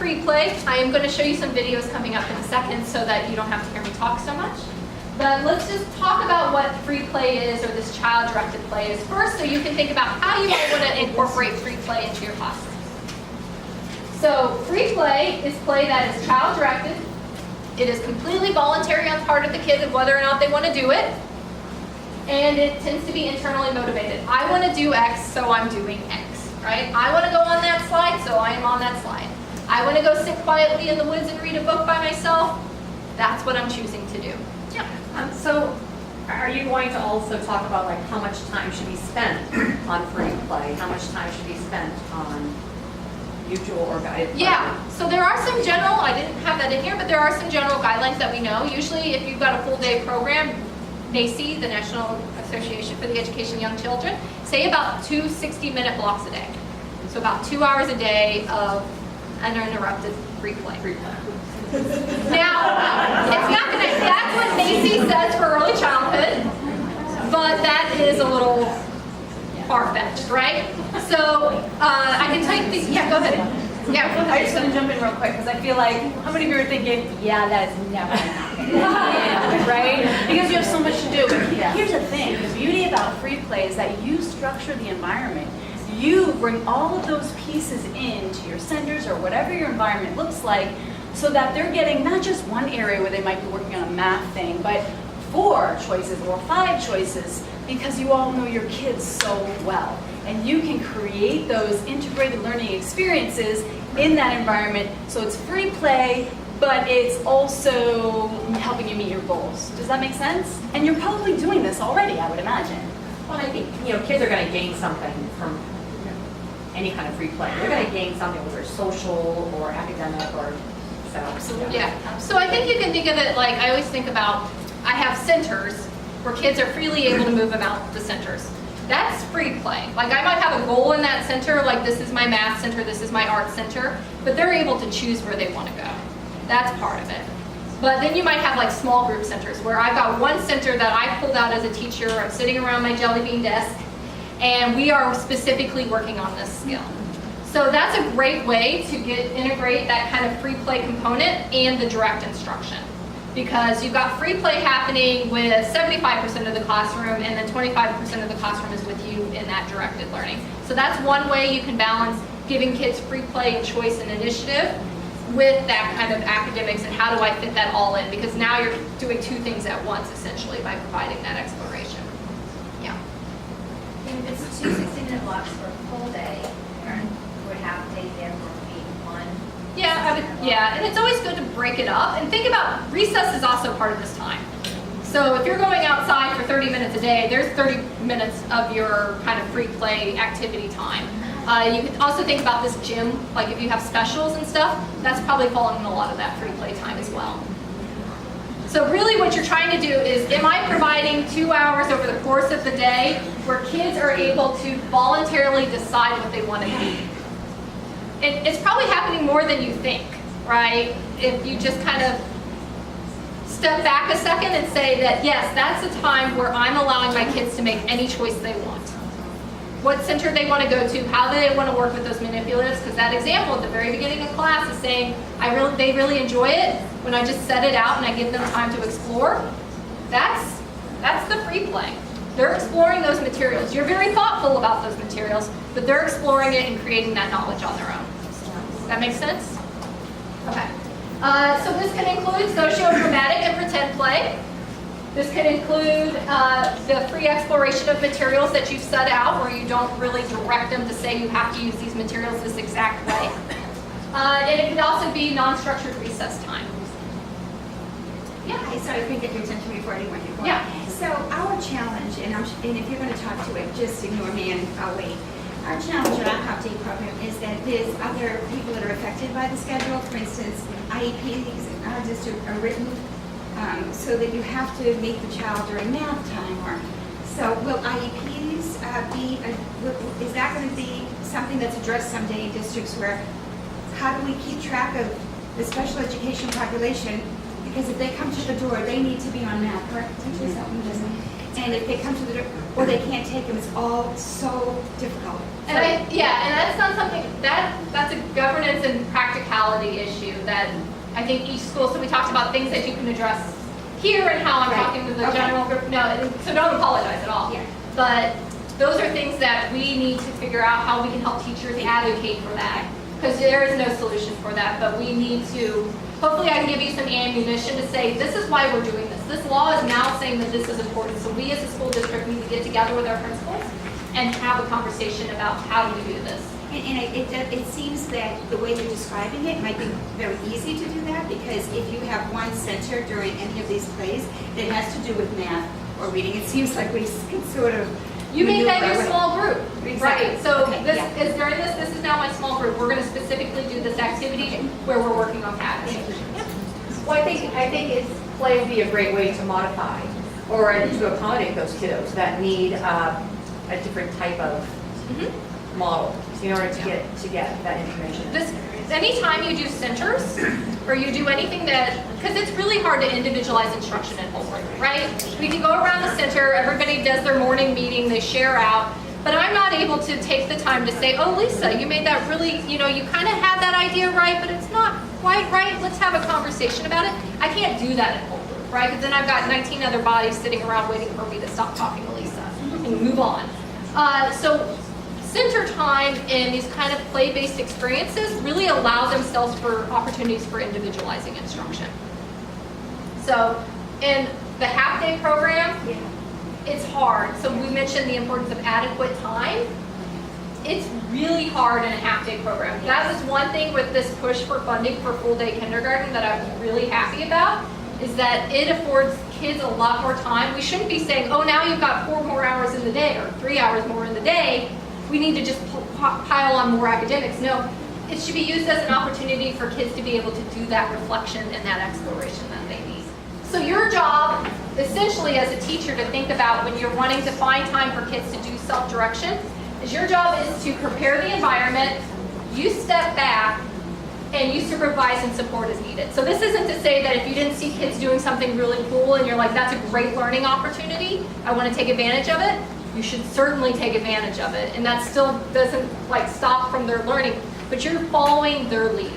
free play, I am going to show you some videos coming up in a second so that you don't have to hear me talk so much. But let's just talk about what free play is, or this child-directed play is first, so you can think about how you might want to incorporate free play into your classroom. So free play is play that is child-directed. It is completely voluntary on part of the kids of whether or not they want to do it. And it tends to be internally motivated. I want to do X, so I'm doing X, right? I want to go on that slide, so I am on that slide. I want to go sit quietly in the woods and read a book by myself. That's what I'm choosing to do. Yeah. So are you going to also talk about like how much time should be spent on free play? How much time should be spent on mutual or guided play? Yeah, so there are some general, I didn't have that in here, but there are some general guidelines that we know. Usually if you've got a full day program, NACE, the National Association for the Education of Young Children, say about 2 60-minute blocks a day. So about 2 hours a day of uninterrupted free play. Now, it's not going to, that's what NACE says for early childhood, but that is a little far-fetched, right? So I can tell you these, yeah, go ahead. Yeah, go ahead. I just want to jump in real quick because I feel like, how many of you are thinking, yeah, that is never going to happen, right? Because you have so much to do. But here's the thing, the beauty about free play is that you structure the environment. You bring all of those pieces into your centers or whatever your environment looks like so that they're getting not just one area where they might be working on a math thing, but 4 choices or 5 choices because you all know your kids so well. And you can create those integrated learning experiences in that environment so it's free play, but it's also helping you meet your goals. Does that make sense? And you're probably doing this already, I would imagine. Well, I think kids are going to gain something from any kind of free play. They're going to gain something, whether it's social or academic or so. Absolutely. Yeah. So I think you can think of it like, I always think about, I have centers where kids are freely able to move about the centers. That's free play. Like I might have a goal in that center, like this is my math center, this is my art center, but they're able to choose where they want to go. That's part of it. But then you might have like small group centers where I've got one center that I pulled out as a teacher, I'm sitting around my jelly bean desk, and we are specifically working on this skill. So that's a great way to integrate that kind of free play component and the direct instruction. Because you've got free play happening with 75% of the classroom, and then 25% of the classroom is with you in that directed learning. So that's one way you can balance giving kids free play and choice and initiative with that kind of academics and how do I fit that all in, because now you're doing 2 things at once essentially by providing that exploration. Yeah. If it's 2 60-minute blocks for a full day, parent would have to take there for one. Yeah, and it's always good to break it up and think about recess is also part of this time. So if you're going outside for 30 minutes a day, there's 30 minutes of your kind of free play activity time. You can also think about this gym, like if you have specials and stuff, that's probably falling in a lot of that free play time as well. So really what you're trying to do is, am I providing 2 hours over the course of the day where kids are able to voluntarily decide what they want to be? It's probably happening more than you think, right? If you just kind of step back a second and say that, yes, that's a time where I'm allowing my kids to make any choice they want. What center they want to go to, how they want to work with those manipulatives, because that example at the very beginning of class is saying, they really enjoy it when I just set it out and I give them time to explore. That's the free play. They're exploring those materials. You're very thoughtful about those materials, but they're exploring it and creating that knowledge on their own. That makes sense? Okay. So this can include socio-dramatic and pretend play. This can include the free exploration of materials that you've set out where you don't really direct them to say you have to use these materials this exact way. And it can also be non-structured recess time. Yeah. Hi, sorry, I couldn't get your attention before anyone before. Yeah. So our challenge, and if you're going to talk to it, just ignore me and I'll wait. Our challenge at our Half Day program is that there's other people that are affected by the schedule. For instance, IEPs in our district are written so that you have to meet the child during math time. So will IEPs is that going to be something that's addressed someday in districts where, how do we keep track of the special education population? Because if they come to the door, they need to be on math, correct? And if they come to the door, or they can't take them, it's all so difficult. And that's not something, that's a governance and practicality individuality issue that I think each school, so we talked about things that you can address here and how I'm Right. talking to the Okay. general group. No, so don't apologize at all. Yeah. But those are things that we need to figure out how we can help teachers advocate for that. Because there is no solution for that, but we need to, hopefully I can give you some ammunition to say, this is why we're doing this. This law is now saying that this is important. So we as a school district need to get together with our principals and have a conversation about how do we do this. And it seems that the way you're describing it might be very easy to do that, because if you have one center during any of these plays that has to do with math or reading, it seems like we can sort of. You make that your maneuver. small group, Exactly. right? So Okay, this yeah. is during this is now my small group. We're going to specifically do this activity where we're working on patterns. Well, I think it's, play would be a great way to modify or to accommodate those kiddos that need a different type of model in order to get that information. This, anytime you do centers or you do anything that, because it's really hard to individualize instruction in Holbrook, right? We can go around the center, everybody does their morning meeting, they share out, but I'm not able to take the time to say, oh, Lisa, you made that really, you kind of had that idea right, but it's not quite right. Let's have a conversation about it. I can't do that in Holbrook, right? Because then I've got 19 other bodies sitting around waiting for me to stop talking to Lisa and move on. So center time and these kind of play-based experiences really allow themselves for opportunities for individualizing instruction. So in the half-day program, it's hard. So we mentioned the importance of adequate time. It's really hard in a half-day program. That was one thing with this push for funding for full-day kindergarten that I was really happy about, is that it affords kids a lot more time. We shouldn't be saying, oh, now you've got 4 more hours in the day or 3 hours more in the day. We need to just pile on more academics. No, it should be used as an opportunity for kids to be able to do that reflection and that exploration that they need. So your job, essentially as a teacher, to think about when you're wanting to find time for kids to do self-direction, is your job is to prepare the environment, you step back, and you supervise and support as needed. So this isn't to say that if you didn't see kids doing something really cool and you're like, that's a great learning opportunity, I want to take advantage of it, you should certainly take advantage of it. And that still doesn't stop from their learning, but you're following their lead.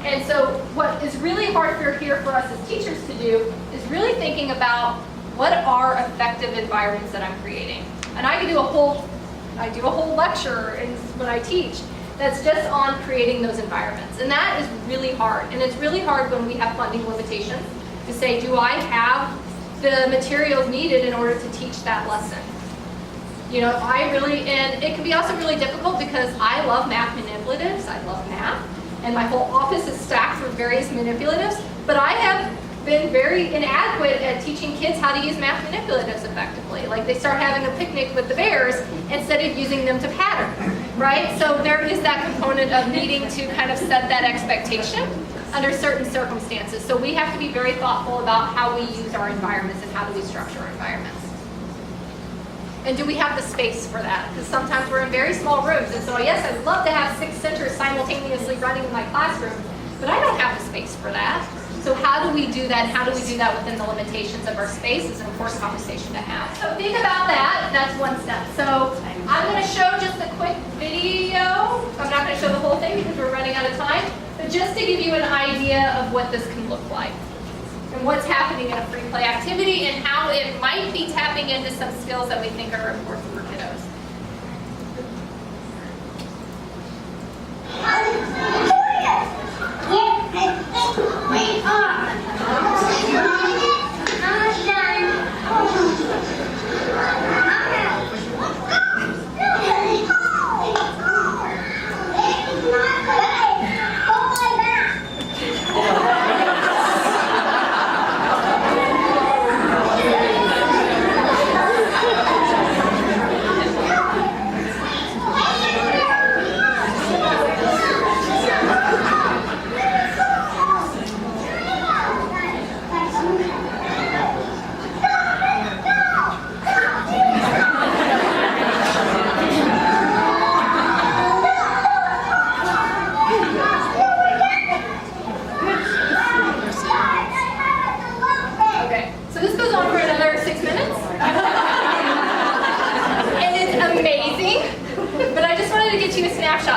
And so what is really hard here for us as teachers to do is really thinking about what are effective environments that I'm creating. And I do a whole lecture when I teach that's just on creating those environments. And that is really hard. And it's really hard when we have funding limitations to say, do I have the materials needed in order to teach that lesson? And it can be also really difficult because I love math manipulatives, I love math, and my whole office is stacked with various manipulatives, but I have been very inadequate at teaching kids how to use math manipulatives effectively. Like they start having a picnic with the bears instead of using them to pattern, right? So there is that component of needing to kind of set that expectation under certain circumstances. So we have to be very thoughtful about how we use our environments and how do we structure our environments. And do we have the space for that? Because sometimes we're in very small rooms, and so yes, I'd love to have 6 centers simultaneously running in my classroom, but I don't have the space for that. So how do we do that? How do we do that within the limitations of our space is an important conversation to have. So think about that. That's one step. So I'm going to show just a quick video. I'm not going to show the whole thing because we're running out of time, but just to give you an idea of what this can look like and what's happening in a free play activity and how it might be tapping into some skills that we think are important for kiddos.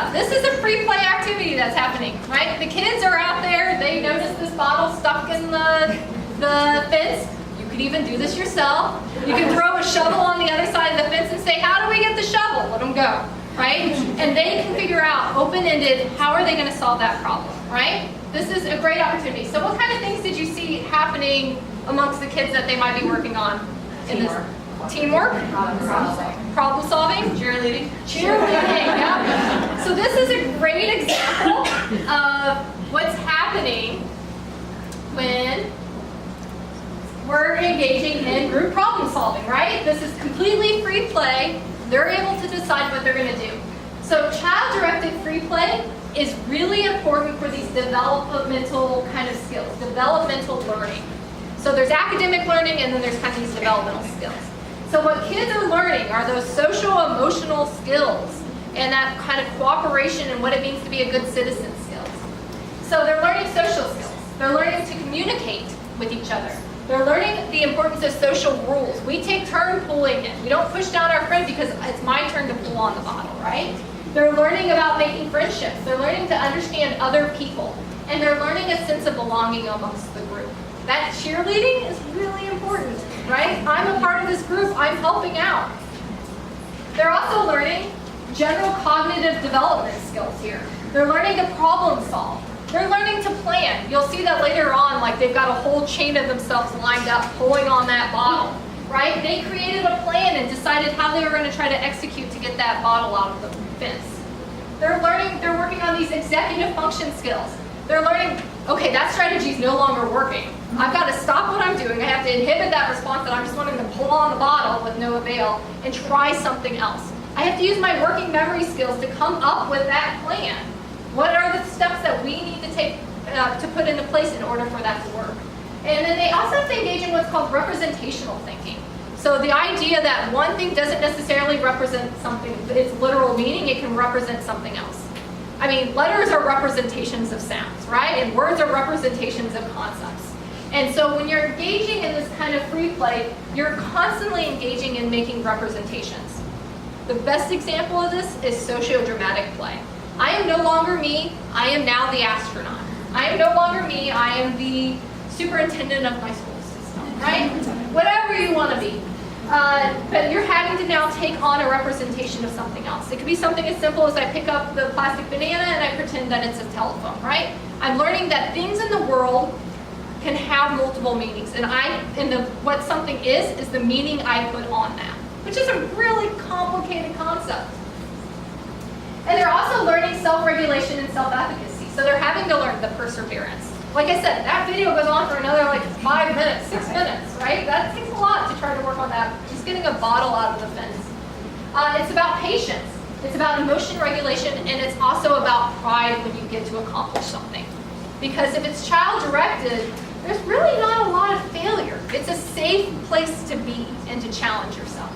stuff. This is a free play activity that's happening, right? The kids are out there, they notice this bottle stuck in the fence. You could even do this yourself. You can throw a shovel on the other side of the fence and say, how do we get the shovel? Let them go, right? And they can figure out, open-ended, how are they going to solve that problem, right? This is a great opportunity. So what kind of things did you see happening amongst the kids that they might be working on in this? Teamwork? Problem solving? Cheerleading? Cheerleading, yeah. So this is a great example of what's happening when we're engaging in group problem solving, right? This is completely free play. They're able to decide what they're going to do. So child-directed free play is really important for these developmental kind of skills, developmental learning. So there's academic learning and then there's kind of these developmental skills. So what kids are learning are those social emotional skills and that kind of cooperation and what it means to be a good citizen skills. So they're learning social skills. They're learning to communicate with each other. They're learning the importance of social rules. We take turn pulling it. We don't push down our friend because it's my turn to pull on the bottle, right? They're learning about making friendships. They're learning to understand other people. And they're learning a sense of belonging amongst the group. That cheerleading is really important, right? I'm a part of this group. I'm helping out. They're also learning general cognitive development skills here. They're learning to problem solve. They're learning to plan. You'll see that later on, like they've got a whole chain of themselves lined up pulling on that bottle, right? They created a plan and decided how they were going to try to execute to get that bottle out of the fence. They're working on these executive function skills. They're learning, okay, that strategy is no longer working. I've got to stop what I'm doing. I have to inhibit that response that I'm just wanting to pull on the bottle with no avail and try something else. I have to use my working memory skills to come up with that plan. What are the steps that we need to take to put into place in order for that to work? And then they also have to engage in what's called representational thinking. So the idea that one thing doesn't necessarily represent something, its literal meaning, it can represent something else. I mean, letters are representations of sounds, right? And words are representations of concepts. And so when you're engaging in this kind of free play, you're constantly engaging in making representations. The best example of this is sociodramatic play. I am no longer me, I am now the astronaut. I am no longer me, I am the superintendent of my school system, right? Whatever you want to be. But you're having to now take on a representation of something else. It could be something as simple as I pick up the plastic banana and I pretend that it's a telephone, right? I'm learning that things in the world can have multiple meanings. And what something is the meaning I put on that, which is a really complicated concept. And they're also learning self-regulation and self-efficacy. So they're having to learn the perseverance. Like I said, that video goes on for another like 5 minutes, 6 minutes, right? That takes a lot to try to work on that. Just getting a bottle out of the fence. It's about patience. It's about emotion regulation, and it's also about pride when you get to accomplish something. Because if it's child-directed, there's really not a lot of failure. It's a safe place to be and to challenge yourself.